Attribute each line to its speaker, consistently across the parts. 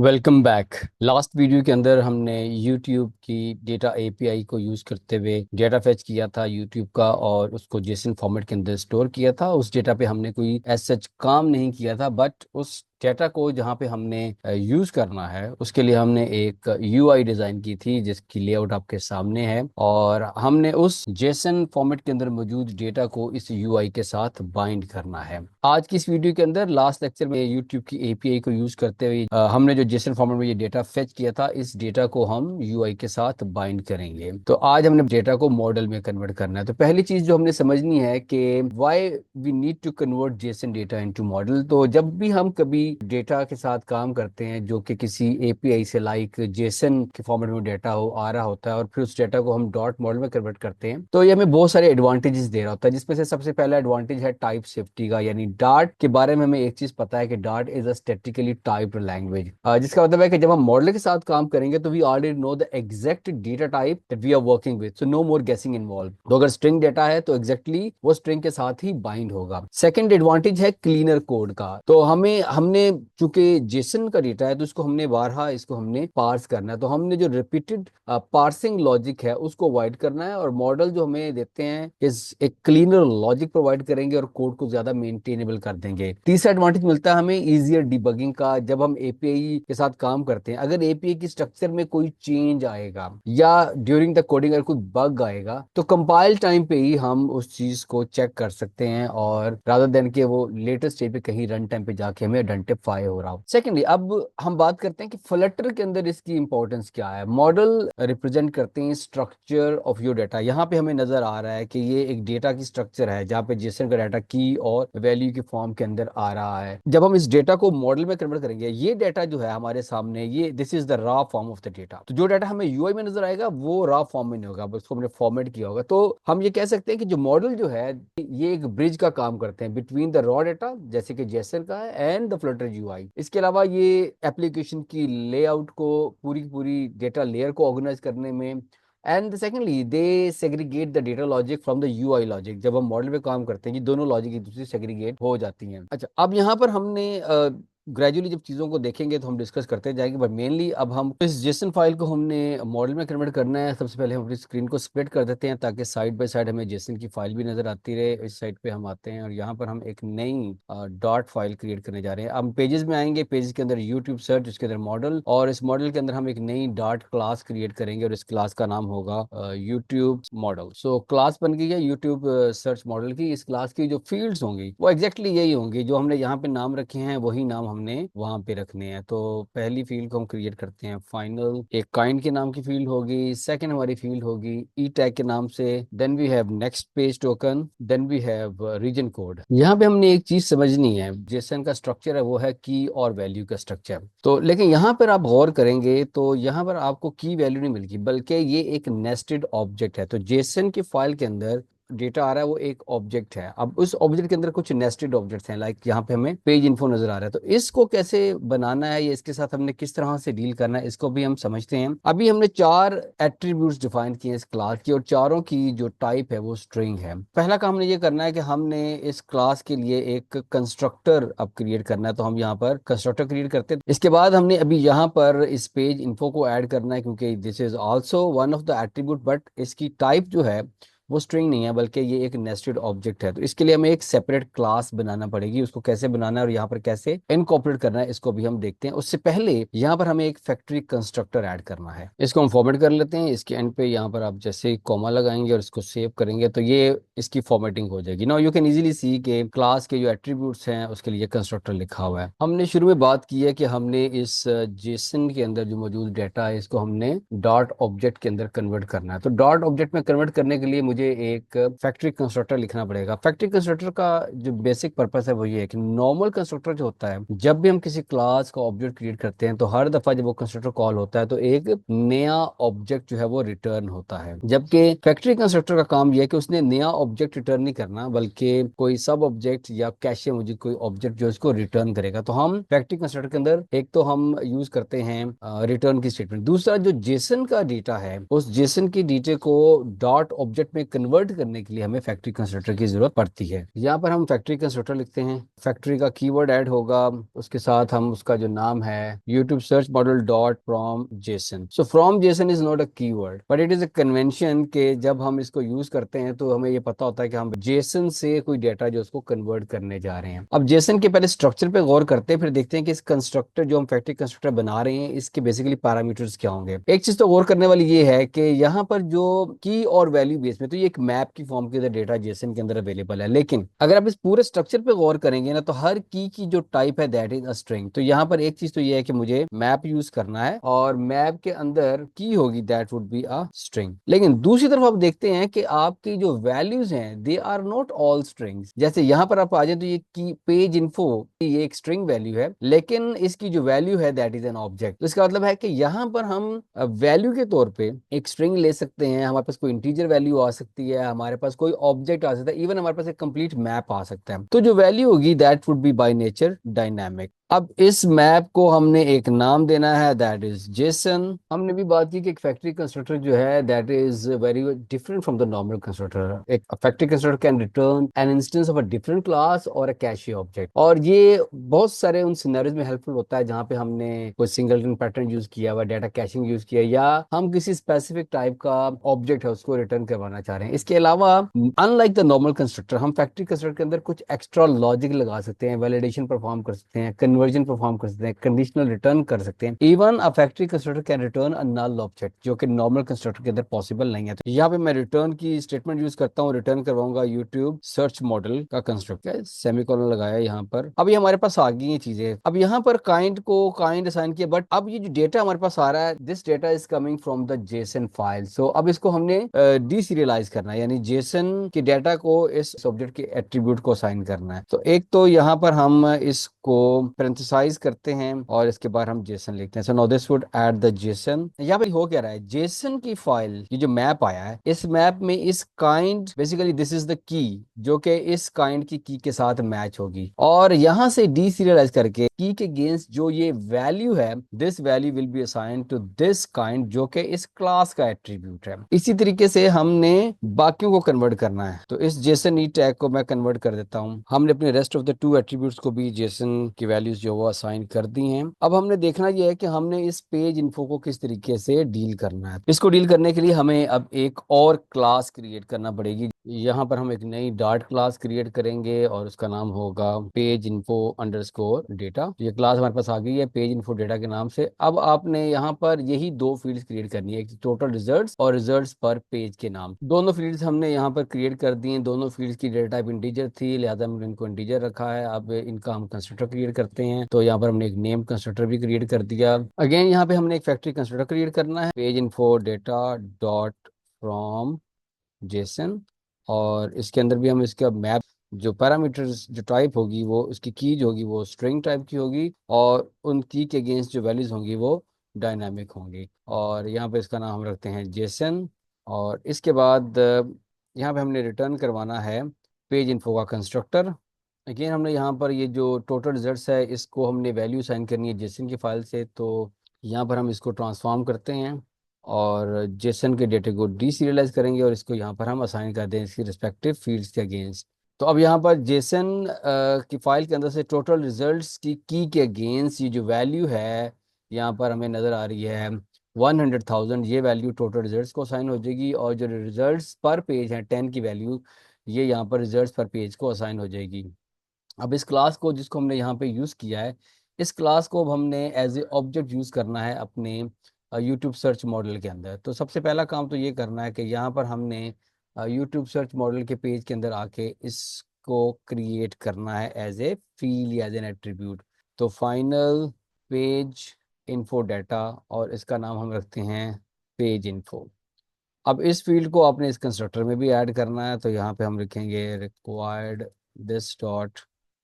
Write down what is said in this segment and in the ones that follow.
Speaker 1: Welcome back. Last video के अंदर हमने YouTube की डेटा API को यूज़ करते हुए डेटा फेच किया था YouTube का और उसको जेसन फॉर्मेट के अंदर स्टोर किया था। उस डेटा पे हमने कोई एज सच काम नहीं किया था, बट उस डेटा को जहाँ पे हमने यूज़ करना है उसके लिए हमने एक UI डिज़ाइन की थी जिसकी लेआउट आपके सामने है, और हमने उस जेसन फॉर्मेट के अंदर मौजूद डेटा को इस UI के साथ बाइंड करना है। आज की इस वीडियो के अंदर लास्ट लेक्चर में YouTube की API को यूज़ करते हुए हमने जो जेसन फॉर्मेट में ये डेटा फेच किया था, इस डेटा को हम UI के साथ बाइंड करेंगे। तो आज हमने डेटा को मॉडल में कन्वर्ट करना है। तो पहली चीज जो हमने समझनी है कि why we need to convert JSON data into model. तो जब भी हम कभी डेटा के साथ काम करते हैं जो कि किसी API से लाइक जेसन के फॉर्मेट में डेटा हो आ रहा होता है और फिर उस डेटा को हम डॉट मॉडल में कन्वर्ट करते हैं, तो ये हमें बहुत सारे एडवांटेजेस दे रहा होता है, जिसमें से सबसे पहला एडवांटेज है टाइप सेफ्टी का। यानी डार्ट के बारे में हमें एक चीज पता है कि dart is a statically typed language, जिसका मतलब है कि जब हम मॉडल के साथ काम करेंगे तो we already know the exact data type that we are working with, so no more guessing involve. तो अगर स्ट्रिंग डेटा है तो एग्जैक्टली वो स्ट्रिंग के साथ ही बाइंड होगा। सेकंड एडवांटेज है क्लीनर कोड का। तो हमने चूंकि जेसन का डेटा है तो इसको हमने बारहा इसको हमने पार्स करना है, तो हमने जो रिपीटेड पार्सिंग लॉजिक है उसको अवॉइड करना है, और मॉडल जो हमें देते हैं इस एक क्लीनर लॉजिक प्रोवाइड करेंगे और कोड को ज्यादा मेंटेनेबल कर देंगे। तीसरा एडवांटेज मिलता है हमें इजियर डिबगिंग का। जब हम API के साथ काम करते हैं, अगर API की स्ट्रक्चर में कोई चेंज आएगा या ड्यूरिंग द कोडिंग अगर कोई बग आएगा तो कंपाइल टाइम पे ही हम उस चीज को चेक कर सकते हैं, और रादर देन के वो लेटेस्ट स्टेज पे कहीं रन टाइम पे जाके हमें आइडेंटिफाई हो रहा हो। सेकेंडली, अब हम बात करते हैं कि फ्लटर के अंदर इसकी इंपॉर्टेंस क्या है। मॉडल रिप्रेजेंट करते हैं स्ट्रक्चर ऑफ योर डेटा। यहाँ पे हमें नजर आ रहा है कि ये एक डेटा की स्ट्रक्चर है जहाँ पे जेसन का डाटा की और वैल्यू की फॉर्म के अंदर आ रहा है। जब हम इस डेटा को मॉडल में कन्वर्ट करेंगे, ये डेटा जो है हमारे सामने, ये this is the raw form of the data. तो जो डेटा हमें UI में नजर आएगा वो रॉ फॉर्म में नहीं होगा, बस उसको हमने फॉर्मेट किया होगा। तो हम ये कह सकते हैं कि जो मॉडल जो है ये एक ब्रिज का काम करते हैं बिटवीन द रॉ डेटा जैसे कि जेसन का है एंड द फ्लटर UI। इसके अलावा ये एप्लीकेशन की लेआउट को पूरी पूरी डेटा लेयर को ऑर्गेनाइज करने में, and secondly they segregate the data logic from the UI logic. जब हम मॉडल पे काम करते हैं ये दोनों लॉजिक एक दूसरे से सेग्रीगेट हो जाती हैं। अच्छा, अब यहाँ पर हमने ग्रेजुअली जब चीज़ों को देखेंगे तो हम डिस्कस करते जाएंगे, बट मेनली अब हम इस जेसन फाइल को हमने मॉडल में कन्वर्ट करना है। सबसे पहले हम अपनी स्क्रीन को स्प्लिट कर देते हैं ताकि साइड बाय साइड हमें जेसन की फाइल भी नजर आती रहे। इस साइड पे हम आते हैं और यहाँ पर हम एक नई डॉट फाइल क्रिएट करने जा रहे हैं। अब पेजेस में आएंगे, पेजेस के अंदर यूट्यूब सर्च, उसके अंदर मॉडल, और इस मॉडल के अंदर हम एक नई डॉट क्लास क्रिएट करेंगे और इस क्लास का नाम होगा यूट्यूब मॉडल। सो क्लास बन गई है यूट्यूब सर्च मॉडल की। इस क्लास की जो फील्ड्स होंगी वो एग्जैक्टली यही होंगी, जो हमने यहाँ पे नाम रखे हैं वही नाम हमने वहां पे रखने हैं। तो पहली फील्ड को हम क्रिएट करते हैं फाइनल, एक काइंड के नाम की फील्ड होगी। सेकंड हमारी फील्ड होगी ई टैग के नाम से। Then we have next page token, then we have region code. यहाँ पे हमने एक चीज समझनी है, जेसन का स्ट्रक्चर है वो है की और वैल्यू का स्ट्रक्चर। तो लेकिन यहाँ पर आप गौर करेंगे तो यहाँ पर आपको की वैल्यू नहीं मिलेगी, बल्कि ये एक नेस्टेड ऑब्जेक्ट है। तो जेसन की फाइल के अंदर डेटा आ रहा है वो एक ऑब्जेक्ट है। अब उस ऑब्जेक्ट के अंदर कुछ नेस्टेड ऑब्जेक्ट्स हैं, लाइक यहाँ पे हमें पेज इन्फो नजर आ रहा है। तो इसको कैसे बनाना है या इसके साथ हमने किस तरह से डील करना है इसको भी हम समझते हैं। अभी हमने 4 एट्रीब्यूट्स डिफाइन किए हैं इस क्लास की, और चारों की जो टाइप है वो स्ट्रिंग है। पहला काम हमने ये करना है कि हमने इस क्लास के लिए एक कंस्ट्रक्टर अब क्रिएट करना है। तो हम यहाँ पर कंस्ट्रक्टर क्रिएट करते हैं। इसके बाद हमने अभी यहाँ पर इस पेज इन्फो को ऐड करना है, क्योंकि this is also one of the attribute, but इसकी टाइप जो है वो स्ट्रिंग नहीं है बल्कि ये एक नेस्टेड ऑब्जेक्ट है। तो इसके लिए हमें एक सेपरेट क्लास बनाना पड़ेगी। उसको कैसे बनाना है और यहाँ पर कैसे इनकॉर्पोरेट करना है इसको भी हम देखते हैं। उससे पहले यहाँ पर हमें एक फैक्ट्री कंस्ट्रक्टर ऐड करना है। इसको हम फॉर्मेट कर लेते हैं। इसके एंड पे यहाँ पर आप जैसे कॉमा लगाएंगे और इसको सेव करेंगे तो ये इसकी फॉर्मेटिंग हो जाएगी। नाउ यू कैन इजीली सी के क्लास के जो एट्रीब्यूट्स हैं उसके लिए कंस्ट्रक्टर लिखा हुआ है। हमने शुरू में बात की है कि हमने इस जेसन के अंदर जो मौजूद डेटा है इसको हमने डॉट ऑब्जेक्ट के अंदर कन्वर्ट करना है। तो डॉट ऑब्जेक्ट में कन्वर्ट करने के लिए मुझे एक फैक्ट्री कंस्ट्रक्टर लिखना पड़ेगा। फैक्ट्री कंस्ट्रक्टर का जो बेसिक पर्पस है वो ये है कि नॉर्मल कंस्ट्रक्टर जो होता है, जब भी हम किसी क्लास का ऑब्जेक्ट क्रिएट करते हैं तो हर दफा जब वो कंस्ट्रक्टर कॉल होता है तो एक नया ऑब्जेक्ट जो है वो रिटर्न होता है। जबकि फैक्ट्री कंस्ट्रक्टर का काम यह है कि उसने नया ऑब्जेक्ट रिटर्न नहीं करना, बल्कि कोई सब ऑब्जेक्ट या कैशे मुझे कोई ऑब्जेक्ट जो इसको रिटर्न करेगा। तो हम फैक्ट्री कंस्ट्रक्टर के अंदर एक तो हम यूज करते हैं रिटर्न की स्टेटमेंट। दूसरा, जो जेसन का डेटा है उस जेसन की डेटा को डॉट ऑब्जेक्ट में कन्वर्ट करने के लिए हमें फैक्ट्री कंस्ट्रक्टर की जरूरत पड़ती है। यहाँ पर हम फैक्ट्री कंस्ट्रक्टर लिखते हैं, फैक्ट्री का कीवर्ड ऐड होगा, उसके साथ हम उसका जो नाम है YouTube search model dot from Jason. So from Jason is not a keyword but it is a convention के जब हम इसको यूज करते हैं तो हमें ये पता होता है कि हम जेसन से कोई डेटा जो उसको कन्वर्ट करने जा रहे हैं। अब जेसन के पहले स्ट्रक्चर पे गौर करते हैं, फिर देखते हैं कि इस कंस्ट्रक्टर जो हम फैक्ट्री कंस्ट्रक्टर बना रहे हैं इसके बेसिकली पैरामीटर्स क्या होंगे। एक चीज तो गौर करने वाली ये है कि यहाँ पर जो की और वैल्यू बेस में तो ये एक मैप की फॉर्म के अंदर डेटा जेसन के अंदर अवेलेबल है, लेकिन अगर आप इस पूरे स्ट्रक्चर पे गौर करेंगे ना तो हर की जो टाइप है दैट इज अ स्ट्रिंग। तो यहाँ पर एक चीज तो ये है कि मुझे मैप यूज करना है और मैप के अंदर की होगी that would be a string. लेकिन दूसरी तरफ आप देखते हैं कि आपकी जो वैल्यूज हैं they are not all strings. जैसे यहाँ पर आप आ जाए तो ये की पेज इन्फो ये एक स्ट्रिंग वैल्यू है, लेकिन इसकी जो वैल्यू है दैट इज एन ऑब्जेक्ट। तो इसका मतलब है कि यहाँ पर हम वैल्यू के तौर पे एक स्ट्रिंग ले सकते हैं, हमारे पास कोई इंटीजर वैल्यू आ सकती है, हमारे पास कोई ऑब्जेक्ट आ सकता है, इवन हमारे पास एक कंप्लीट मैप आ सकता है। तो जो वैल्यू होगी that would be by nature dynamic. अब इस मैप को हमने एक नाम देना है दैट इज जेसन। हमने भी बात की कि एक फैक्ट्री कंस्ट्रक्टर जो है that is very different from the normal constructor. एक factory constructor can return an instance of a different class और अ कैशे ऑब्जेक्ट, और ये बहुत सारे उन सिनेरियोज में हेल्पफुल होता है जहां पे हमने कोई सिंगलटन पैटर्न यूज किया हुआ, डाटा कैशिंग यूज किया, या हम किसी स्पेसिफिक टाइप का ऑब्जेक्ट है उसको रिटर्न करवाना चाह रहे हैं। इसके अलावा अनलाइक द नॉर्मल कंस्ट्रक्टर हम फैक्ट्री कंस्ट्रक्टर के अंदर कुछ एक्स्ट्रा लॉजिक लगा सकते हैं, वैलिडेशन परफॉर्म कर सकते हैं, कन्वर्जन परफॉर्म कर सकते हैं, कंडीशनल रिटर्न कर सकते हैं। Even a factory constructor can return a null object जो कि नॉर्मल कंस्ट्रक्टर के अंदर पॉसिबल नहीं है। तो यहाँ पे मैं रिटर्न की स्टेटमेंट यूज करता हूँ, रिटर्न करवाऊंगा यूट्यूब सर्च मॉडल का कंस्ट्रक्टर, सेमीकोलन लगाया यहाँ पर। अब ये हमारे पास आ गई ये चीजें। अब यहाँ पर काइंड को काइंड असाइन किया, बट अब ये जो डेटा हमारे पास आ रहा है this data is coming from the JSON file. So अब इसको हमने डीसीरियलाइज करना है, यानी जेसन के डेटा को इस ऑब्जेक्ट के एट्रीब्यूट को असाइन करना है। तो एक तो यहाँ पर हम इसको पैरेंथेसाइज करते हैं और इसके बाद हम जेसन लिखते हैं। So now this would add the Jason. यहाँ पर हो क्या रहा है, जेसन की फाइल ये जो मैप आया है इस मैप में इस kind basically this is the key जो कि इस काइंड की के साथ मैच होगी, और यहां से डीसीरियलाइज करके की के अगेंस्ट जो ये वैल्यू है this value will be assigned to this kind जो कि इस क्लास का एट्रीब्यूट है। इसी तरीके से हमने बाकियों को कन्वर्ट करना है। तो इस जेसन ई टैग को मैं कन्वर्ट कर देता हूं। हमने अपने rest of the two attributes को भी जेसन की वैल्यूज जो वो असाइन कर दी हैं। अब हमने देखना यह है कि हमने इस पेज इन्फो को किस तरीके से डील करना है। इसको डील करने के लिए हमें अब एक और क्लास क्रिएट करना पड़ेगी। यहाँ पर हम एक नई डार्ट क्लास क्रिएट करेंगे और उसका नाम होगा पेज इन्फो अंडरस्कोर डेटा। ये क्लास हमारे पास आ गई है पेज इन्फो डेटा के नाम से। अब आपने यहाँ पर यही दो फील्ड्स क्रिएट करनी है, एक टोटल रिजल्ट्स और रिजल्ट्स पर पेज के नाम। दोनों फील्ड्स हमने यहाँ पर क्रिएट कर दिए। दोनों फील्ड्स की डेटा टाइप इंटीजर थी, लिहाजा हमने इनको इंटीजर रखा है। अब इनका हम कंस्ट्रक्टर क्रिएट करते हैं। तो यहाँ पर हमने एक नेम कंस्ट्रक्टर भी क्रिएट कर दिया। अगेन यहाँ पे हमने एक फैक्ट्री कंस्ट्रक्टर क्रिएट करना है, page info data dot from JSON, और इसके अंदर भी हम इसका मैप जो पैरामीटर्स जो टाइप होगी वो उसकी की जो होगी वो स्ट्रिंग टाइप की होगी, और उन की के अगेंस्ट जो वैल्यूज होंगी वो डायनामिक होंगी। और यहाँ पे इसका नाम हम रखते हैं जेसन। और इसके बाद यहाँ पे हमने रिटर्न करवाना है पेज इन्फो का कंस्ट्रक्टर। अगेन हमने यहाँ पर ये जो टोटल रिजल्ट्स है इसको हमने वैल्यू साइन करनी है जेसन की फाइल से। तो यहाँ पर हम इसको ट्रांसफॉर्म करते हैं और जेसन के डेटे को डीसीरियलाइज करेंगे और इसको यहाँ पर हम असाइन कर दें इसकी रिस्पेक्टिव फील्ड्स के अगेंस्ट। तो अब यहाँ पर जेसन की फाइल के अंदर से टोटल रिजल्ट्स की के अगेंस्ट ये जो वैल्यू है यहाँ पर हमें नज़र आ रही है 100,000, ये वैल्यू टोटल रिजल्ट्स को असाइन हो जाएगी। और जो रिजल्ट्स पर पेज है 10 की वैल्यू ये यहाँ पर रिजल्ट्स पर पेज को असाइन हो जाएगी। अब इस क्लास को जिसको हमने यहाँ पे यूज़ किया है इस क्लास को अब हमने एज ए ऑब्जेक्ट यूज़ करना है अपने यूट्यूब सर्च मॉडल के अंदर। तो सबसे पहला काम तो ये करना है कि यहाँ पर हमने यूट्यूब सर्च मॉडल के पेज के अंदर आके इसको क्रिएट करना है एज ए फील्ड या एज एन एट्रीब्यूट। तो फाइनल पेज इन्फो डाटा और इसका नाम हम रखते हैं पेज इन्फो। अब इस फील्ड को आपने इस कंस्ट्रक्टर में भी ऐड करना है। तो यहाँ पे हम लिखेंगे required this dot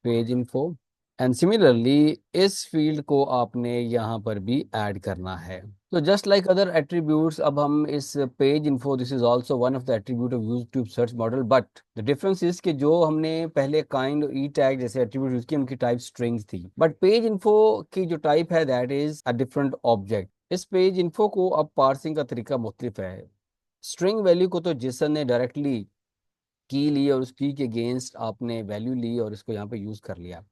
Speaker 1: page info, and similarly इस फील्ड को आपने यहाँ पर भी ऐड करना है। तो जस्ट लाइक अदर एट्रीब्यूट्स अब हम इस page info this is also one of the attribute of YouTube search model, but the difference is कि जो हमने पहले काइंड ई टैग जैसे एट्रीब्यूट यूज किए उनकी टाइप स्ट्रिंग्स थी, बट पेज इन्फो की जो टाइप है that is a different object. इस पेज इन्फो को अब पार्सिंग का तरीका मुख्तलिफ है। स्ट्रिंग वैल्यू को तो जेसन ने डायरेक्टली की ली और उस की के अगेंस्ट आपने वैल्यू ली और इसको यहाँ पे यूज कर लिया।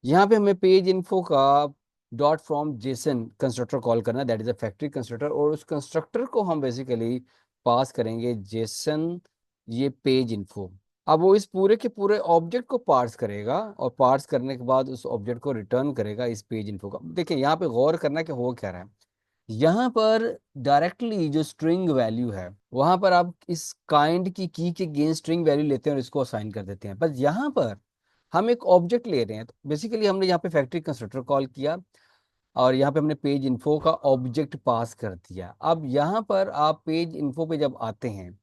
Speaker 1: यहाँ पे हमें पेज इन्फो का dot from JSON constructor call करना, that is a factory constructor, और उस कंस्ट्रक्टर को हम बेसिकली पास करेंगे जेसन ये पेज इन्फो। अब वो इस पूरे के पूरे ऑब्जेक्ट को पार्स करेगा और पार्स करने के बाद उस ऑब्जेक्ट को रिटर्न करेगा इस पेज इन्फो का। देखिए यहाँ पे गौर करना कि हो क्या रहा है। यहाँ पर डायरेक्टली जो स्ट्रिंग वैल्यू है वहां पर आप इस काइंड की के गेंस्ट स्ट्रिंग वैल्यू लेते हैं और इसको असाइन कर देते हैं, बस यहाँ पर हम एक ऑब्जेक्ट ले रहे हैं। तो बेसिकली हमने यहाँ पे फैक्ट्री कंस्ट्रक्टर कॉल किया और यहाँ पे हमने पेज इन्फो का ऑब्जेक्ट पास कर दिया। अब यहाँ पर आप पेज इन्फो पे जब आते हैं,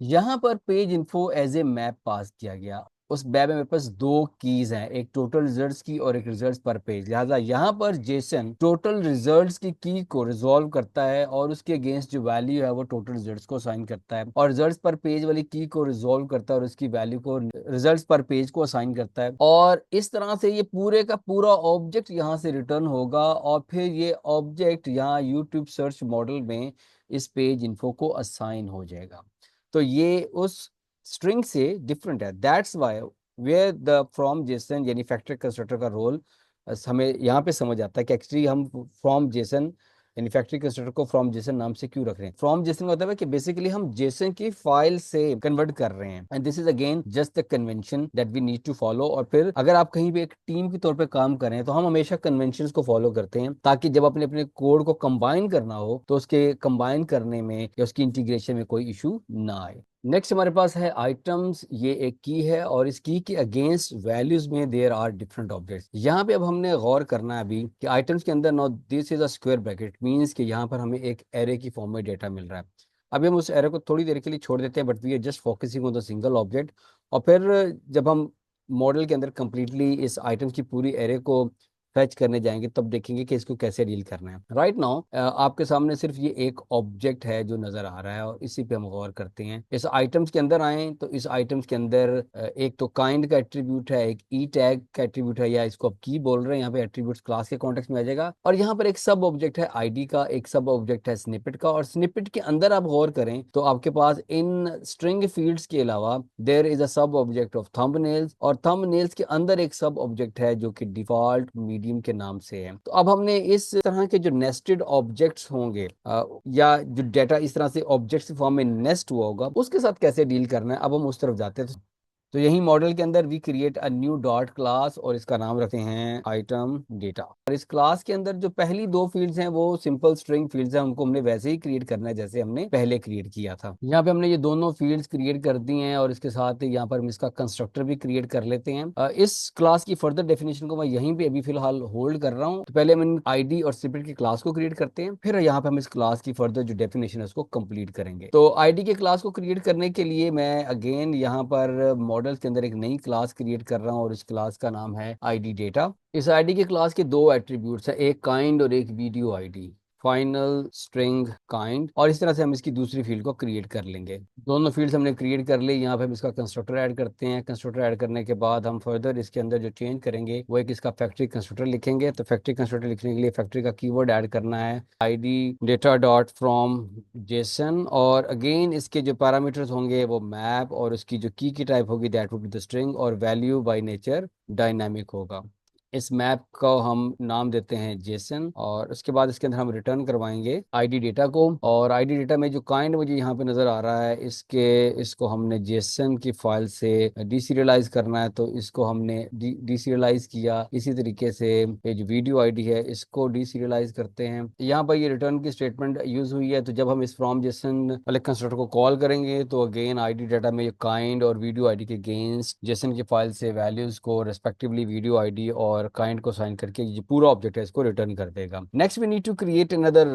Speaker 1: यहाँ पर page info as a map pass किया गया। उस मैप में मेरे पास दो कीज हैं, एक टोटल रिजल्ट्स की और एक रिजल्ट्स पर पेज। लिहाजा यहाँ पर जेसन टोटल रिजल्ट्स की को रिजॉल्व करता है और उसके अगेंस्ट जो वैल्यू है वो टोटल रिजल्ट्स को असाइन करता है, और रिजल्ट्स पर पेज वाली की को रिजॉल्व करता है और उसकी वैल्यू को रिजल्ट्स पर पेज को असाइन करता है। और इस तरह से ये पूरे का पूरा ऑब्जेक्ट यहाँ से रिटर्न होगा और फिर ये ऑब्जेक्ट यहाँ यूट्यूब सर्च मॉडल में इस पेज इन्फो को असाइन हो जाएगा। तो ये उस स्ट्रिंग से डिफरेंट है। That's why where the from JSON यानी फैक्ट्री कंस्ट्रक्टर का रोल हमें यहाँ पे समझ आता है कि एक्चुअली हम फ्रॉम जेसन यानी फैक्ट्री कंस्ट्रक्टर को फ्रॉम जेसन नाम से क्यों रख रहे हैं। फ्रॉम जेसन का मतलब है कि बेसिकली हम जेसन की फाइल से कन्वर्ट कर रहे हैं, and this is again just the convention that we need to follow. और फिर अगर आप कहीं भी एक टीम के तौर पे काम कर रहे हैं तो हम हमेशा कन्वेंशन को फॉलो करते हैं, ताकि जब अपने अपने कोड को कंबाइन करना हो तो उसके कंबाइन करने में या उसकी इंटीग्रेशन में कोई इशू ना आए। नेक्स्ट हमारे पास है आइटम्स। ये एक की है और इस की के अगेंस्ट वैल्यूज में देयर आर डिफरेंट ऑब्जेक्ट्स। यहाँ पे अब हमने गौर करना है अभी कि आइटम्स के अंदर now this is a square bracket means कि यहाँ पर हमें एक एरे की फॉर्म में डेटा मिल रहा है। अभी हम उस एरे को थोड़ी देर के लिए छोड़ देते हैं, but we are just focusing on the single object. और फिर जब हम मॉडल के अंदर कंप्लीटली इस आइटम्स की पूरी एरे को फैच करने जाएंगे तब देखेंगे कि इसको कैसे डील करना है। राइट नाउ आपके सामने सिर्फ ये एक ऑब्जेक्ट है जो नजर आ रहा है और इसी पे हम गौर करते हैं। इस आइटम्स के अंदर आए तो इस आइटम्स के अंदर एक तो काइंड का एट्रीब्यूट है, एक ई टैग का एट्रीब्यूट है, या इसको आप की बोल रहे हैं, यहाँ पे एट्रीब्यूट्स क्लास के कॉन्टेक्स्ट में आ जाएगा। और यहाँ पर एक सब ऑब्जेक्ट है आईडी का, एक सब ऑब्जेक्ट है स्निपेट का, और स्निपेट के अंदर आप गौर करें तो आपके पास इन स्ट्रिंग फील्ड्स के अलावा देयर इज अ सब ऑब्जेक्ट ऑफ थंबनेल्स, और थंबनेल्स के अंदर एक सब ऑब्जेक्ट है जो कि डिफॉल्ट मीडियम के नाम से है। तो अब हमने इस तरह के जो नेस्टेड ऑब्जेक्ट्स होंगे या जो डेटा इस तरह से ऑब्जेक्ट्स फॉर्म में नेस्ट हुआ होगा उसके साथ कैसे डील करना है, अब हम उस तरफ जाते हैं। तो यही मॉडल के अंदर we create a new dot class और इसका नाम रखते हैं आइटम डेटा। और इस क्लास के अंदर जो पहली दो फील्ड्स हैं वो सिंपल स्ट्रिंग फील्ड्स हैं, उनको हमने वैसे ही क्रिएट करना है जैसे हमने पहले क्रिएट किया था। यहाँ पे हमने ये दोनों फील्ड्स क्रिएट कर दी हैं और इसके साथ यहाँ पर हम इसका कंस्ट्रक्टर भी क्रिएट कर लेते हैं। इस क्लास की फर्दर डेफिनेशन को मैं यहीं पे अभी फिलहाल होल्ड कर रहा हूँ। तो पहले हम आईडी और स्निपेट की क्लास को क्रिएट करते हैं, फिर यहाँ पे हम इस क्लास की फर्दर जो डेफिनेशन है उसको कंप्लीट करेंगे। तो आईडी के क्लास को क्रिएट करने के लिए मैं अगेन यहाँ पर मॉडल के अंदर एक नई क्लास क्रिएट कर रहा हूँ और इस क्लास का नाम है आईडी डेटा। इस आईडी के क्लास के दो एट्रीब्यूट्स हैं, एक काइंड और एक video ID, final string kind. और इस तरह से हम इसकी दूसरी फील्ड को क्रिएट कर लेंगे। दोनों फील्ड्स हमने क्रिएट कर ली। यहाँ पे हम इसका कंस्ट्रक्टर ऐड करते हैं। कंस्ट्रक्टर ऐड करने के बाद हम फर्दर इसके अंदर जो चेंज करेंगे वो एक इसका फैक्ट्री कंस्ट्रक्टर लिखेंगे। तो फैक्ट्री कंस्ट्रक्टर लिखने के लिए फैक्ट्री का कीवर्ड ऐड करना है ID data dot from JSON, और अगेन इसके जो पैरामीटर्स होंगे वो मैप, और उसकी जो की टाइप होगी that would be the string, और वैल्यू बाय नेचर डायनामिक होगा। इस मैप को हम नाम देते हैं जेसन, और उसके बाद इसके अंदर हम रिटर्न करवाएंगे आईडी डेटा को। और आईडी डेटा में जो काइंड मुझे यहाँ पे नजर आ रहा है इसको हमने जेसन की फाइल से डीसीरियलाइज करना है, तो इसको हमने डीसीरियलाइज किया। इसी तरीके से ये जो वीडियो आईडी है इसको डीसीरियलाइज करते हैं। यहाँ पर ये रिटर्न की स्टेटमेंट यूज हुई है, तो जब हम इस फ्रॉम जेसन वाले कंस्ट्रक्टर को कॉल करेंगे तो अगेन आईडी डेटा में ये काइंड और वीडियो आईडी के अगेंस्ट जेसन की फाइल से वैल्यूज को रेस्पेक्टिवली वीडियो आईडी और काइंड को साइन करके ये पूरा ऑब्जेक्ट है इसको रिटर्न कर देगा। Next we need to create another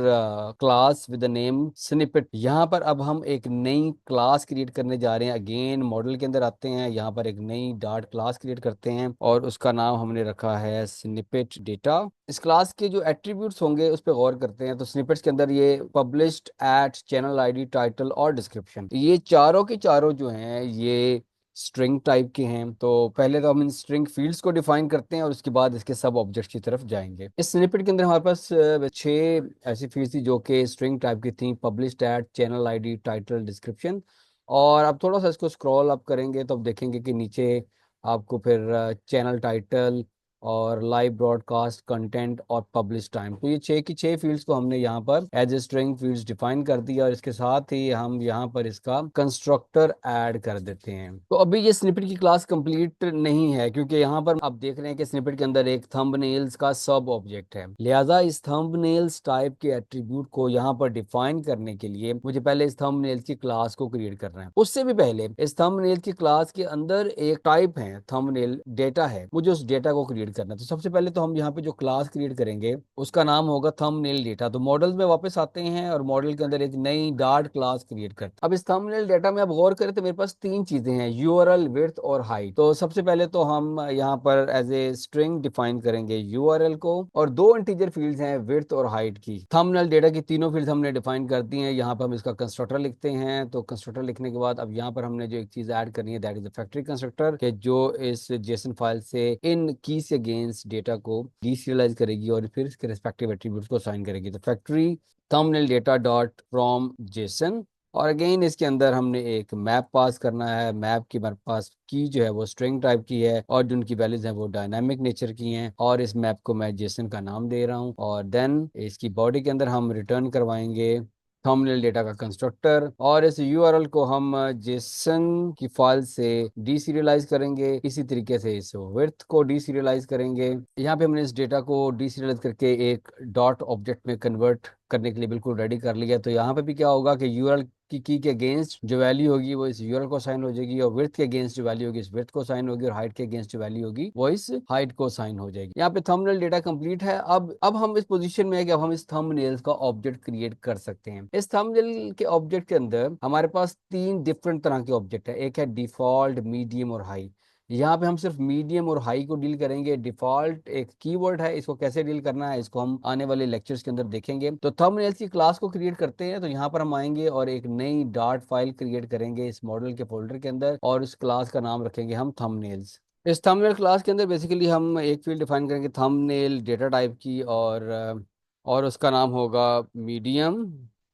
Speaker 1: class with the name snippet. यहाँ पर अब हम एक नई क्लास क्रिएट करने जा रहे हैं। अगेन मॉडल के अंदर आते हैं, यहाँ पर एक नई डॉट क्लास क्रिएट करते हैं और उसका नाम हमने रखा है स्निपेट डेटा। इस क्लास के जो एट्रीब्यूट्स होंगे उस पर गौर करते हैं। तो स्निपेट्स के अंदर ये published at channel ID title और डिस्क्रिप्शन, ये चारों के चारों जो हैं ये स्ट्रिंग टाइप के हैं। तो पहले तो हम इन स्ट्रिंग फील्ड्स को डिफाइन करते हैं और उसके बाद इसके सब ऑब्जेक्ट्स की तरफ जाएंगे। इस स्निपेट के अंदर हमारे पास 6 ऐसी फील्ड्स थी जो कि स्ट्रिंग टाइप की थी, publish at, channel ID, title, description. और अब थोड़ा सा इसको स्क्रॉल अप करेंगे तो अब देखेंगे कि नीचे आपको फिर चैनल टाइटल और लाइव ब्रॉडकास्ट, कंटेंट और पब्लिश टाइम, तो ये 6 की 6 फील्ड्स को हमने यहाँ पर as a string fields define कर दिया और इसके साथ ही हम यहाँ पर इसका कंस्ट्रक्टर ऐड कर देते हैं। तो अभी ये स्निपेट की क्लास कंप्लीट नहीं है क्योंकि यहाँ पर आप देख रहे हैं कि स्निपेट के अंदर एक थंबनेल्स का सब ऑब्जेक्ट है। लिहाजा इस थंबनेल्स टाइप के एट्रीब्यूट को यहाँ पर डिफाइन करने के लिए मुझे पहले इस थंबनेल्स की क्लास को क्रिएट करना है। उससे भी पहले इस थंबनेल की क्लास के अंदर एक टाइप है थंबनेल डेटा है, मुझे उस डेटा को क्रिएट करना है। तो सबसे पहले तो हम यहाँ पे जो क्लास क्रिएट करेंगे उसका नाम होगा थंबनेल डेटा। तो मॉडल में वापस आते हैं और मॉडल के अंदर एक नई डार्ट क्लास क्रिएट करते हैं। अब इस थंबनेल डेटा में आप गौर करें तो मेरे पास 3 चीजें हैं, यूआरएल, विड्थ और हाइट। तो सबसे पहले तो हम यहाँ पर एज ए स्ट्रिंग डिफाइन करेंगे यूआरएल को, और 2 इंटीजर फील्ड्स हैं विड्थ और हाइट की। थंबनेल डेटा की तीनों फील्ड्स हमने डिफाइन कर दी हैं। यहाँ पर हम इसका कंस्ट्रक्टर लिखते हैं। तो कंस्ट्रक्टर लिखने के बाद अब यहाँ पर हमने जो एक चीज ऐड करनी है that is the factory constructor के, जो इस जेसन फाइल से इन की से अगेंस्ट डेटा को डीसीरियलाइज करेगी और फिर इसके रिस्पेक्टिव एट्रीब्यूट्स को असाइन करेगी। तो factory thumbnail data dot from JSON, और अगेन इसके अंदर हमने एक मैप पास करना है। मैप की हमारे पास की जो है वो स्ट्रिंग टाइप की है और जो उनकी वैल्यूज हैं वो डायनामिक नेचर की हैं, और इस मैप को मैं जेसन का नाम दे रहा हूँ। और देन इसकी बॉडी के अंदर हम रिटर्न करवाएंगे थंबनेल डेटा का कंस्ट्रक्टर, और इस यूआरएल को हम जेसन की फाइल से डीसीरियलाइज करेंगे। इसी तरीके से इस विड्थ को डीसीरियलाइज करेंगे। यहाँ पे हमने इस डेटा को डीसीरियलाइज करके एक डॉट ऑब्जेक्ट में कन्वर्ट करने के लिए बिल्कुल रेडी कर लिया। तो यहाँ पे भी क्या होगा कि यूआरएल की के अगेंस्ट जो वैल्यू होगी वो इस यूआरएल को साइन हो जाएगी, और विड्थ के अगेंस्ट जो वैल्यू होगी इस विड्थ को साइन होगी, और हाइट के अगेंस्ट जो वैल्यू होगी वो इस हाइट को साइन हो जाएगी। यहाँ पे थंबनेल डेटा कंप्लीट है। अब हम इस पोजीशन में है कि अब हम इस थंबनेल्स का ऑब्जेक्ट क्रिएट कर सकते हैं। इस थंबनेल के ऑब्जेक्ट के अंदर हमारे पास 3 डिफरेंट तरह के ऑब्जेक्ट है। एक है डिफॉल्ट, मीडियम और हाई। यहाँ पे हम सिर्फ मीडियम और हाई को डील करेंगे। डिफॉल्ट एक कीवर्ड है, इसको कैसे डील करना है इसको हम आने वाले लेक्चर्स के अंदर देखेंगे। तो थंबनेल्स की क्लास को क्रिएट करते हैं। तो यहाँ पर हम आएंगे और एक नई डॉट फाइल क्रिएट करेंगे इस मॉडल के फोल्डर के अंदर, और उस क्लास का नाम रखेंगे हम थंबनेल्स। इस थंबनेल क्लास के अंदर बेसिकली हम एक फील्ड डिफाइन करेंगे थंबनेल डेटा टाइप की, और उसका नाम होगा मीडियम।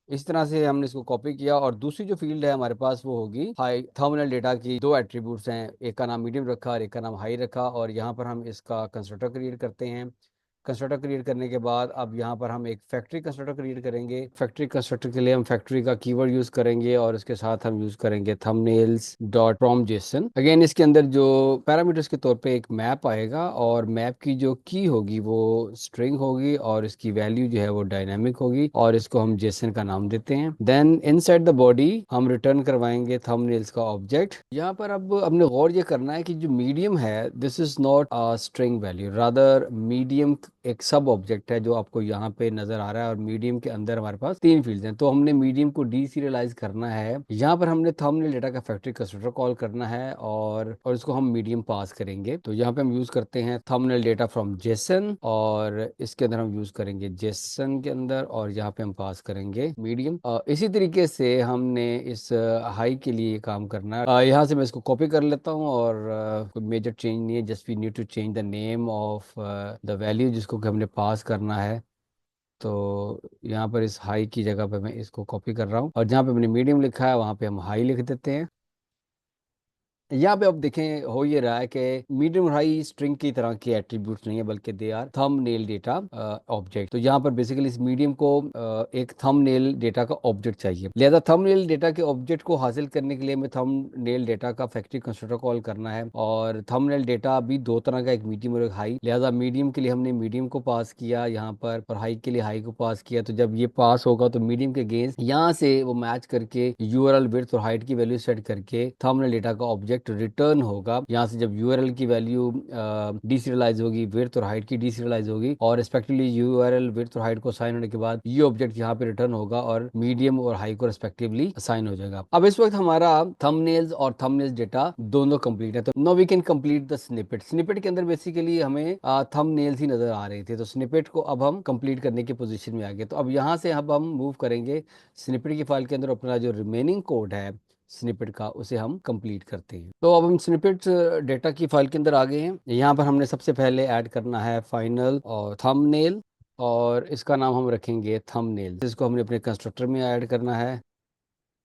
Speaker 1: इस तरह से हमने इसको कॉपी किया, और दूसरी जो फील्ड है हमारे पास वो होगी हाई। थंबनेल डेटा की 2 एट्रीब्यूट्स हैं, एक का नाम मीडियम रखा और एक का नाम हाई रखा, और यहाँ पर हम इसका कंस्ट्रक्टर क्रिएट करते हैं। कंस्ट्रक्टर क्रिएट करने के बाद अब यहाँ पर हम एक फैक्ट्री कंस्ट्रक्टर क्रिएट करेंगे। फैक्ट्री कंस्ट्रक्टर के लिए हम फैक्ट्री का कीवर्ड यूज करेंगे, और इसके साथ हम यूज करेंगे thumbnails dot from Jason. Again इसके अंदर जो पैरामीटर्स के तौर पे एक मैप आएगा, और मैप की जो की होगी वो स्ट्रिंग होगी, और इसकी वैल्यू जो है वो डायनामिक होगी, और इसको हम जेसन का नाम देते हैं। देन इनसाइड द बॉडी हम रिटर्न करवाएंगे थंबनेल्स का ऑब्जेक्ट। यहाँ पर अब हमने गौर ये करना है कि जो मीडियम है this is not a string value, rather medium एक सब ऑब्जेक्ट है जो आपको यहाँ पे नजर आ रहा है, और मीडियम के अंदर हमारे पास 3 फील्ड्स हैं। तो हमने मीडियम को डीसीरियलाइज करना है। यहाँ पर हमने थंबनेल डेटा का फैक्ट्री कंस्ट्रक्टर कॉल करना है, और इसको हम मीडियम पास करेंगे। तो यहाँ पे हम यूज करते हैं थंबनेल डेटा फ्रॉम जेसन, और इसके अंदर हम यूज करेंगे जेसन के अंदर, और यहाँ पे हम पास करेंगे मीडियम। इसी तरीके से हमने इस हाई के लिए काम करना है। यहाँ से मैं इसको कॉपी कर लेता हूँ, और कोई मेजर चेंज नहीं है, just we need to change the name of the value जिसको कि हमने पास करना है। तो यहाँ पर इस हाई की जगह पे मैं इसको कॉपी कर रहा हूँ, और जहाँ पे मैंने मीडियम लिखा है वहाँ पे हम हाई लिख देते हैं। यहाँ पे अब देखें हो ये रहा है कि मीडियम और हाई स्ट्रिंग की तरह के एट्रीब्यूट्स नहीं है, बल्कि they are thumbnail data object. तो यहाँ पर बेसिकली इस मीडियम को एक थंबनेल डेटा का ऑब्जेक्ट चाहिए। लिहाजा थंबनेल डेटा के ऑब्जेक्ट को हासिल करने के लिए हमें थंबनेल डेटा का फैक्ट्री कंस्ट्रक्टर कॉल करना है। और थंबनेल डेटा भी 2 तरह का, एक मीडियम और एक हाई। लिहाजा मीडियम के लिए हमने मीडियम को पास किया यहाँ पर, और हाई के लिए हाई को पास किया। तो जब ये पास होगा तो मीडियम के अगेंस्ट यहाँ से वो मैच करके यूआरएल, विड्थ और हाइट की वैल्यू सेट करके थंबनेल डेटा का ऑब्जेक्ट रिटर्न होगा। यहाँ से जब यूआरएल की वैल्यू डीसीरियलाइज होगी, विड्थ और हाइट की डीसीरियलाइज होगी, और रिस्पेक्टिवली यूआरएल, विड्थ और हाइट को साइन होने के बाद ये ऑब्जेक्ट यहाँ पे रिटर्न होगा, और मीडियम और हाई को रिस्पेक्टिवली साइन हो जाएगा। अब इस वक्त हमारा थंबनेल्स और थंबनेल्स डेटा दोनों कंप्लीट है। तो now we can complete the snippet. Snippet के अंदर बेसिकली हमें थंबनेल्स ही नजर आ रहे थे, तो स्निपेट को अब हम कंप्लीट करने की पोजीशन में आ गए। तो अब यहाँ से अब हम मूव करेंगे स्निपेट की फाइल के अंदर अपना जो रिमेनिंग कोड है स्निपेट का उसे हम कंप्लीट करते हैं। तो अब हम स्निपेट डेटा की फाइल के अंदर आ गए हैं। यहाँ पर हमने सबसे पहले ऐड करना है फाइनल और थंबनेल, और इसका नाम हम रखेंगे थंबनेल। इसको हमने अपने कंस्ट्रक्टर में ऐड करना है।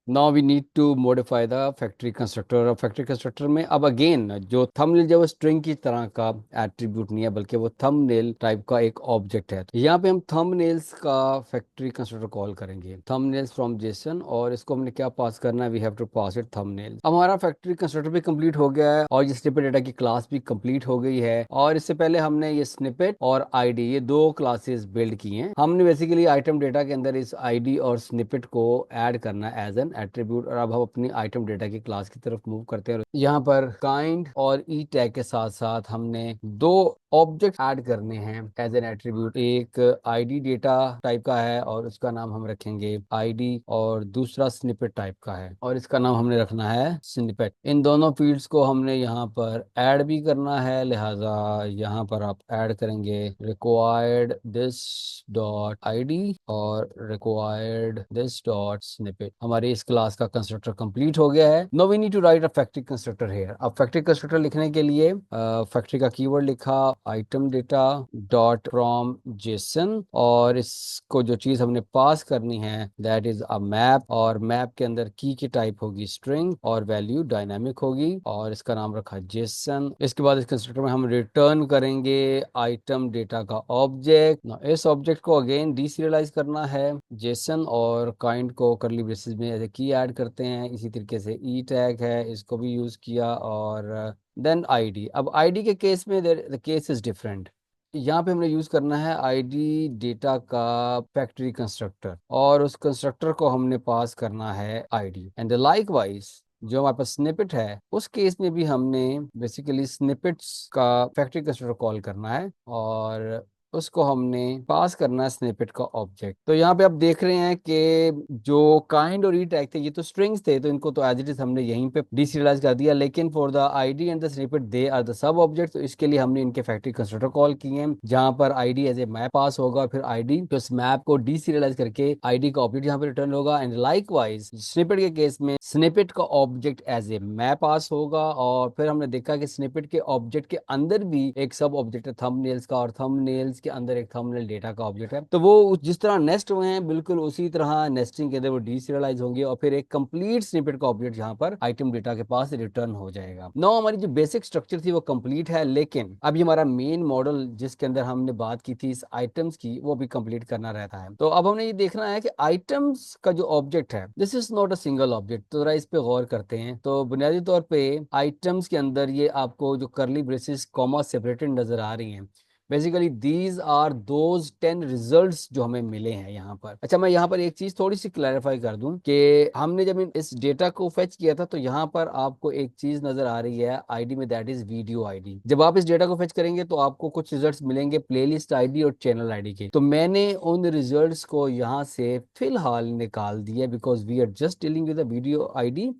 Speaker 1: Now we need to modify the factory constructor. और फैक्ट्री कंस्ट्रक्टर में अब अगेन जो थंबनेल जो स्ट्रिंग की तरह का एट्रीब्यूट नहीं है, बल्कि वो थंबनेल टाइप का एक ऑब्जेक्ट है। तो यहाँ पे हम थंबनेल्स का फैक्ट्री कंस्ट्रक्टर कॉल करेंगे, थंबनेल्स फ्रॉम जेसन, और इसको हमने क्या पास करना है, we have to pass it thumbnail. अब हमारा फैक्ट्री कंस्ट्रक्टर भी कंप्लीट हो गया है और ये स्निपेट डेटा की क्लास भी कंप्लीट हो गई है। और इससे पहले हमने ये स्निपेट और आईडी ये दो क्लासेस बिल्ड की हैं। हमने बेसिकली आइटम डेटा के अंदर इस आईडी और स्निपेट को ऐड करना है एज एन एट्रीब्यूट। और अब हम अपनी आइटम डेटा की क्लास की तरफ मूव करते हैं। यहाँ पर काइंड और ई टैग के साथ साथ हमने दो ऑब्जेक्ट ऐड करने हैं एज एन एट्रीब्यूट। एक आईडी डेटा टाइप का है और उसका नाम हम रखेंगे आईडी, और दूसरा स्निपेट टाइप का है और इसका नाम हमने रखना है स्निपेट। इन दोनों फील्ड्स को हमने यहाँ पर ऐड भी करना है, लिहाजा यहाँ पर आप ऐड करेंगे रिक्वायर्ड दिस डॉट आईडी और रिक्वायर्ड दिस डॉट स्निपेट। हमारी इस क्लास का कंस्ट्रक्टर कंप्लीट हो गया है। Now we need to write a factory constructor here. अब फैक्ट्री कंस्ट्रक्टर लिखने के लिए फैक्ट्री का कीवर्ड लिखा item data dot from JSON, और इसको जो चीज हमने पास करनी है दैट इज अ मैप, और मैप के अंदर की टाइप होगी स्ट्रिंग और वैल्यू डायनामिक होगी, और इसका नाम रखा जेसन। इसके बाद इस कंस्ट्रक्टर में हम रिटर्न करेंगे आइटम डेटा का ऑब्जेक्ट। इस ऑब्जेक्ट को अगेन डीसीरियलाइज करना है जेसन, और काइंड को करली ब्रेसेस में एज ए की ऐड करते हैं। इसी तरीके से ई टैग है, इसको भी यूज किया, और देन आईडी। अब आईडी के केस में द केस इज डिफरेंट। यहाँ पे हमने यूज करना है आईडी डेटा का फैक्ट्री कंस्ट्रक्टर, और उस कंस्ट्रक्टर को हमने पास करना है आईडी। एंड लाइक वाइज जो हमारे पास स्निपेट है उस केस में भी हमने बेसिकली स्निपेट्स का फैक्ट्री कंस्ट्रक्टर कॉल करना है, और उसको हमने पास करना है स्निपेट का ऑब्जेक्ट। तो यहाँ पे आप देख रहे हैं कि जो काइंड और ई टैग थे ये तो स्ट्रिंग्स थे, तो इनको तो एज इट इज हमने यहीं पे डीसीरियलाइज कर दिया, लेकिन for the ID and the snippet they are the sub object. तो इसके लिए हमने इनके फैक्ट्री कंस्ट्रक्टर कॉल किए हैं, जहां पर आईडी एज ए मैप पास होगा, फिर आईडी तो इस मैप को डीसीरियलाइज करके आईडी का ऑब्जेक्ट यहाँ पे रिटर्न होगा। एंड लाइक वाइज स्निपेट के केस में स्निपेट का ऑब्जेक्ट एज ए मैप पास होगा, और फिर हमने देखा कि स्निपेट के ऑब्जेक्ट के अंदर भी एक सब ऑब्जेक्ट है थंबनेल्स का, और थंबनेल्स के अंदर एक थंबनेल डेटा का ऑब्जेक्ट है। तो वो जिस तरह नेस्ट हुए हैं बिल्कुल उसी तरह नेस्टिंग के अंदर वो डीसीरियलाइज होंगे, और फिर एक कंप्लीट स्निपेट का ऑब्जेक्ट यहाँ पर आइटम डेटा के पास रिटर्न हो जाएगा। नो हमारी जो बेसिक स्ट्रक्चर थी वो कंप्लीट है, लेकिन अभी हमारा मेन मॉडल जिसके अंदर हमने बात की थी इस आइटम्स की, वो भी कंप्लीट करना रहता है। तो अब हमने ये देखना है कि आइटम्स का जो ऑब्जेक्ट है this is not a single object. तो जरा इस पे गौर करते हैं। तो बुनियादी तौर पे आइटम्स के अंदर ये आपको जो करली ब्रेसेस कॉमा सेपरेटेड नजर आ रही हैं, basically these are those 10 results जो हमें मिले हैं यहाँ पर। अच्छा, मैं यहाँ पर एक चीज थोड़ी सी क्लैरिफाई कर दूं कि हमने जब इस डेटा को फेच किया था तो यहाँ पर आपको एक चीज नजर आ रही है आईडी में, दैट इज वीडियो आईडी। जब आप इस डेटा को फेच करेंगे तो आपको कुछ रिजल्ट्स मिलेंगे प्लेलिस्ट आईडी और चैनल आईडी के। तो मैंने उन रिजल्ट्स को यहाँ से फिलहाल निकाल दिया because we are just dealing with video ID.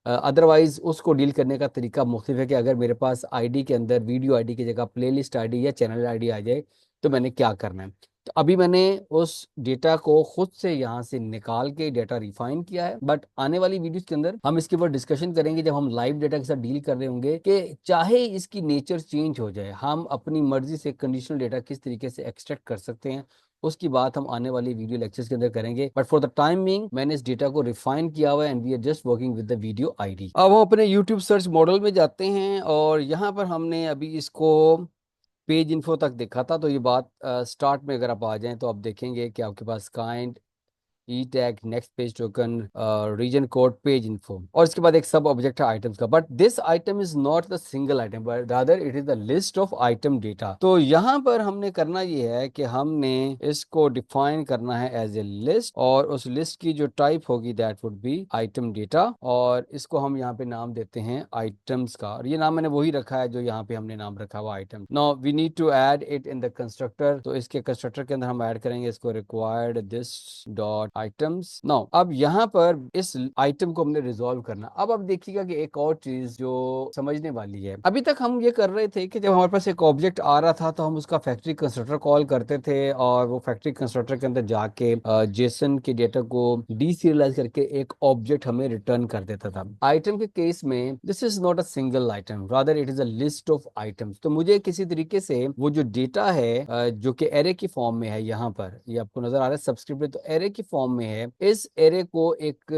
Speaker 1: Otherwise उसको डील करने का तरीका मुख्तलिफ है कि अगर मेरे पास आईडी के अंदर वीडियो आईडी की जगह प्लेलिस्ट आईडी या चैनल आईडी आ जाए तो मैंने क्या करना है। तो अभी मैंने उस डेटा को खुद से यहाँ से निकाल के डेटा रिफाइन किया है, बट आने वाली वीडियोस के अंदर हम इसके ऊपर डिस्कशन करेंगे जब हम लाइव डेटा के साथ डील कर रहे होंगे कि चाहे इसकी नेचर चेंज हो जाए, हम अपनी मर्जी से कंडीशनल डेटा किस तरीके से एक्सट्रैक्ट कर सकते हैं, उसकी बात हम आने वाली वीडियो लेक्चर्स के अंदर करेंगे। But for the time being मैंने इस डेटा को रिफाइन किया हुआ है and we are just working with the video ID. अब हम अपने यूट्यूब सर्च मॉडल में जाते हैं और यहाँ पर हमने अभी इसको पेज इन्फो तक देखा था। तो ये बात स्टार्ट में अगर आप आ जाएं तो आप देखेंगे कि आपके पास kind E tag next page token region code page info, और इसके बाद एक सब ऑब्जेक्ट है आइटम्स का। But this item is not the single item but rather it is the list of item data. तो यहाँ पर हमने करना ये है कि हमने इसको डिफाइन करना है एज ए लिस्ट, और उस लिस्ट की जो टाइप होगी that would be item data, और इसको हम यहाँ पे नाम देते हैं आइटम्स का। और ये नाम मैंने वही रखा है जो यहाँ पे हमने नाम रखा हुआ item. Now we need to add it in the constructor. तो इसके कंस्ट्रक्टर के अंदर हम ऐड करेंगे इसको required this dot items. Now अब यहाँ पर इस आइटम को हमने रिजॉल्व करना। अब देखिएगा कि एक और चीज जो समझने वाली है, अभी तक हम ये कर रहे थे कि जब हमारे पास एक ऑब्जेक्ट आ रहा था तो हम उसका फैक्ट्री कंस्ट्रक्टर कॉल करते थे और वो फैक्ट्री कंस्ट्रक्टर के अंदर जाके जेसन के डेटा को डीसीरियलाइज करके एक ऑब्जेक्ट हमें रिटर्न कर देता था। आइटम के केस में this is not a single item, rather it is a list of items. तो मुझे किसी तरीके से वो जो डेटा है जो कि एरे की फॉर्म में है, यहाँ पर ये आपको नजर आ रहा है सब्सक्रिप्ट, तो एरे की फॉर्म में है, इस एरे को एक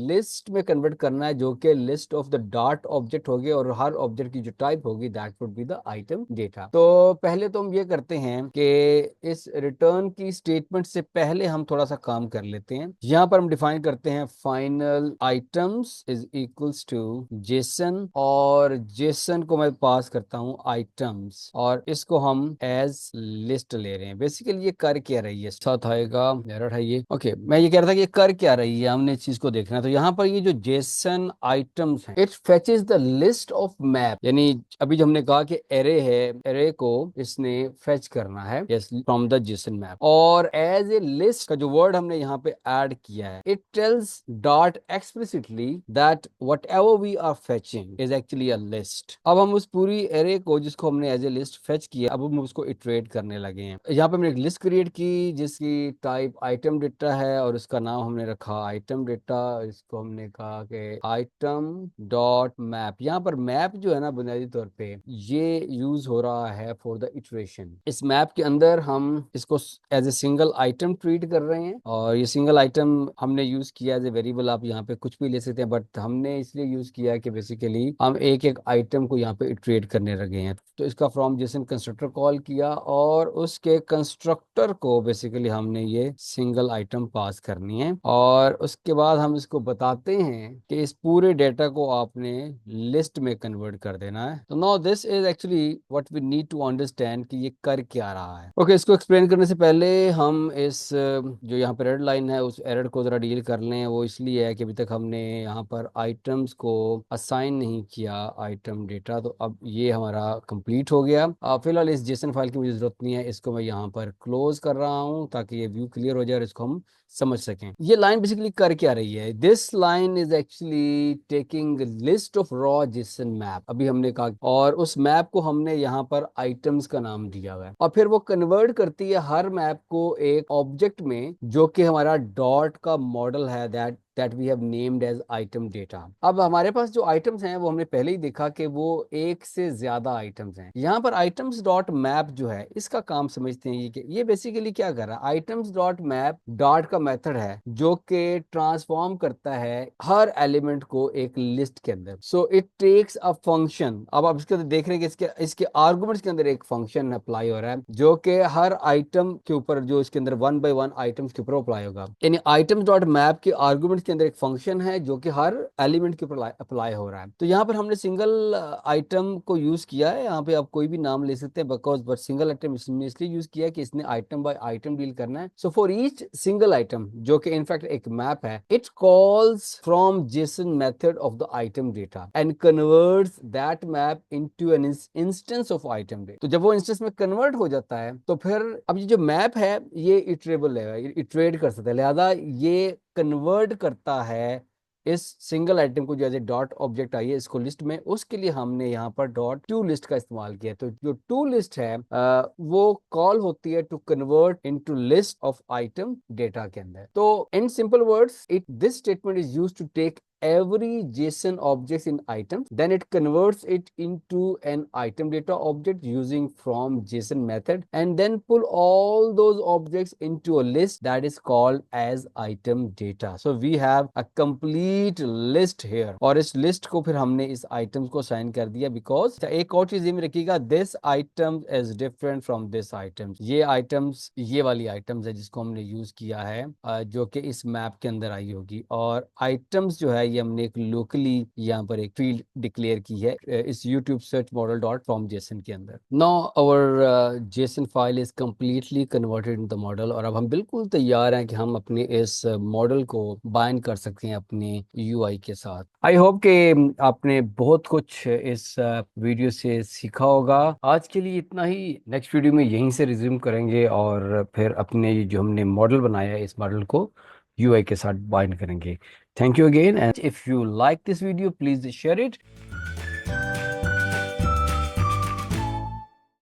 Speaker 1: लिस्ट में कन्वर्ट करना है जो कि list of the dot object होगी और हर ऑब्जेक्ट की जो टाइप होगी that would be the item data. तो पहले तो हम ये करते हैं कि इस रिटर्न की स्टेटमेंट से पहले हम थोड़ा सा काम कर लेते हैं। यहाँ पर हम डिफाइन करते हैं final items is equals to JSON, और जेसन को मैं पास करता हूँ आइटम्स, और इसको हम एज लिस्ट ले रहे हैं। बेसिकली ये कर क्या रही है, साथ आएगा एरर है ये। ओके, मैं ये कह रहा था कि ये कर क्या रही है, हमने इस चीज को देखना है। तो यहाँ पर ये जो जेसन आइटम्स हैं, it फेचेस the list of map, यानी अभी जो हमने कहा कि एरे है, एरे को इसने फेच करना है yes from the JSON map, और एज ए लिस्ट का जो वर्ड हमने यहाँ पे ऐड किया है, it tells dot explicitly that whatever we are fetching is actually a list. अब हम उस पूरी एरे को जिसको हमने एज ए लिस्ट फेच किया, अब हम उसको इटरेट करने लगे हैं। यहाँ पे हमने एक लिस्ट क्रिएट की जिसकी टाइप आइटम डेटा है और उसका नाम हमने रखा आइटम डेटा। इसको हमने कहा कि आइटम डॉट मैप। यहाँ पर मैप जो है ना, बुनियादी तौर पे ये यूज हो रहा है फॉर द इटरेशन। इस मैप के अंदर हम इसको as a single item treat कर रहे हैं, और ये सिंगल आइटम हमने यूज किया एज ए वेरिएबल। आप यहाँ पे कुछ भी ले सकते हैं, बट हमने इसलिए यूज किया कि बेसिकली हम एक एक आइटम को यहाँ पे इटरेट करने लगे हैं। तो इसका फ्रॉम जेसन कंस्ट्रक्टर कॉल किया और उसके कंस्ट्रक्टर को बेसिकली हमने ये सिंगल आइटम पास करनी है, और उसके बाद हम इसको बताते हैं कि इस पूरे डेटा को आपने लिस्ट में कन्वर्ट कर देना है। तो now this is actually what we need to understand कि ये कर क्या रहा है। ओके, इसको एक्सप्लेन करने से पहले हम इस जो यहाँ पे रेड लाइन है उस एरर को जरा डील कर लें। वो इसलिए है कि अभी तक हमने यहाँ पर आइटम्स को असाइन नहीं किया आइटम डेटा, तो अब ये हमारा कंप्लीट हो गया। फिलहाल इस जेसन फाइल की मुझे जरूरत नहीं है, इसको मैं यहाँ पर क्लोज कर रहा हूँ ताकि ये व्यू क्लियर हो जाए और इसको हम समझ सकें। ये लाइन बेसिकली कर क्या रही है, this line is actually taking list of raw Jason map, अभी हमने कहा, और उस मैप को हमने यहाँ पर आइटम्स का नाम दिया हुआ है, और फिर वो कन्वर्ट करती है हर मैप को एक ऑब्जेक्ट में जो कि हमारा डॉट का मॉडल है that we have named as item data. अब हमारे पास जो आइटम्स हैं वो हमने पहले ही देखा कि वो एक से ज्यादा आइटम्स हैं। यहाँ पर आइटम्स डॉट मैप जो है इसका काम समझते हैं। ये बेसिकली क्या कर रहा है, आइटम्स डॉट मैप डॉट का मेथड है जो कि ट्रांसफॉर्म करता है हर एलिमेंट को एक लिस्ट के अंदर। So it takes a function. अब आप इसके अंदर देख रहे हैं कि इसके इसके आर्गुमेंट्स के अंदर एक फंक्शन अप्लाई हो रहा है जो कि हर आइटम के ऊपर, जो इसके अंदर वन बाय वन आइटम्स के ऊपर अप्लाई होगा। यानी आइटम्स डॉट मैप के आर्गुमेंट्स के अंदर एक फंक्शन है जो कि हर एलिमेंट के ऊपर अप्लाई हो रहा है। तो यहाँ पर हमने सिंगल आइटम को यूज किया है, यहाँ पे आप कोई भी नाम ले सकते हैं बिकॉज बट सिंगल आइटम इसने इसलिए यूज किया कि इसने आइटम बाय आइटम डील करना है। So for each single item जो कि इनफैक्ट एक मैप है, it calls from Jason method of the item data and converts that map into an instance of item data. तो जब वो इंस्टेंस में कन्वर्ट हो जाता है तो फिर अब ये जो मैप है ये इटरेबल है, इटरेट कर सकता है, लिहाजा ये कन्वर्ट करता है इस सिंगल आइटम को जैसे डॉट ऑब्जेक्ट आई है इसको लिस्ट में, उसके लिए हमने यहाँ पर डॉट टू लिस्ट का इस्तेमाल किया। तो जो टू लिस्ट है वो कॉल होती है to convert into list of item data के अंदर। तो in simple words it this statement is used to take every JSON objects in item, then it converts it into an item data object using from JSON method, and then pull all those objects into a list that is called as item data. So we have a complete list here, और इस list को फिर हमने इस items को assign कर दिया because एक और चीज ये में रखिएगा, this item is different from this item। ये items ये वाली items है जिसको हमने यूज किया है जो कि इस मैप के अंदर आई होगी, और items जो है ये हमने एक लोकली यहाँ पर एक फील्ड डिक्लेयर की है इस YouTube search model dot from JSON के अंदर। Now our JSON file is completely converted in the model, और अब हम बिल्कुल तैयार हैं कि हम अपने इस मॉडल को बाइंड कर सकते हैं अपने UI के साथ। आई होप कि आपने बहुत कुछ इस वीडियो से सीखा होगा। आज के लिए इतना ही, नेक्स्ट वीडियो में यहीं से रिज्यूम करेंगे और फिर अपने जो हमने मॉडल बनाया है इस मॉडल को यूआई के साथ बाइंड करेंगे। Thank you again, and if you like this video please share it.